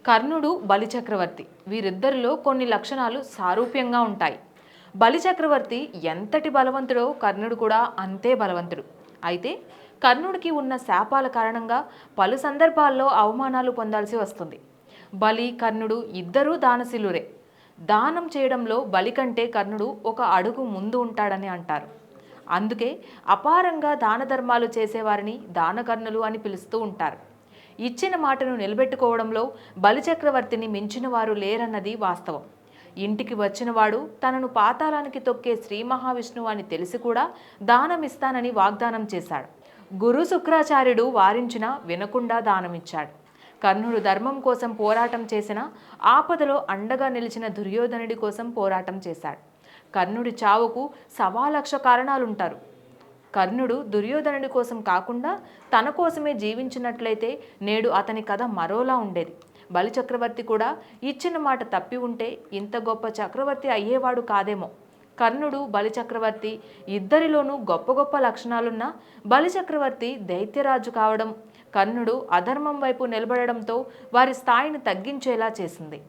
కర్ణుడు బలిచక్రవర్తి వీరిద్దరిలో కొన్ని లక్షణాలు సారూప్యంగా ఉంటాయి. బలిచక్రవర్తి ఎంతటి బలవంతుడో కర్ణుడు కూడా అంతే బలవంతుడు. అయితే కర్ణుడికి ఉన్న శాపాల కారణంగా పలు సందర్భాల్లో అవమానాలు పొందాల్సి వస్తుంది. బలి కర్ణుడు ఇద్దరూ దానశీలురే. దానం చేయడంలో బలి కంటే కర్ణుడు ఒక అడుగు ముందు ఉంటాడని అంటారు. అందుకే అపారంగా దాన ధర్మాలు చేసేవారిని దానకర్ణులు అని పిలుస్తూ ఉంటారు. ఇచ్చిన మాటను నిలబెట్టుకోవడంలో బలిచక్రవర్తిని మించిన వారు లేరన్నది వాస్తవం. ఇంటికి వచ్చినవాడు తనను పాతాళానికి తొక్కే శ్రీ మహావిష్ణువు అని తెలిసి కూడా దానమిస్తానని వాగ్దానం చేశాడు. గురు శుక్రాచార్యుడు వారించినా వినకుండా దానమిచ్చాడు. కర్ణుడు ధర్మం కోసం పోరాటం చేసినా ఆపదలో అండగా నిలిచిన దుర్యోధనుడి కోసం పోరాటం చేశాడు. కర్ణుడి చావుకు 1,00,000 కారణాలుంటారు. కర్ణుడు దుర్యోధనుడి కోసం కాకుండా తన కోసమే జీవించినట్లయితే నేడు అతని కథ మరోలా ఉండేది. బలిచక్రవర్తి కూడా ఇచ్చిన మాట తప్పి ఉంటే ఇంత గొప్ప చక్రవర్తి అయ్యేవాడు కాదేమో. కర్ణుడు బలిచక్రవర్తి ఇద్దరిలోనూ గొప్ప గొప్ప లక్షణాలున్నా బలిచక్రవర్తి దైత్యరాజు కావడం, కర్ణుడు అధర్మం వైపు నిలబడడంతో వారి స్థాయిని తగ్గించేలా చేసింది.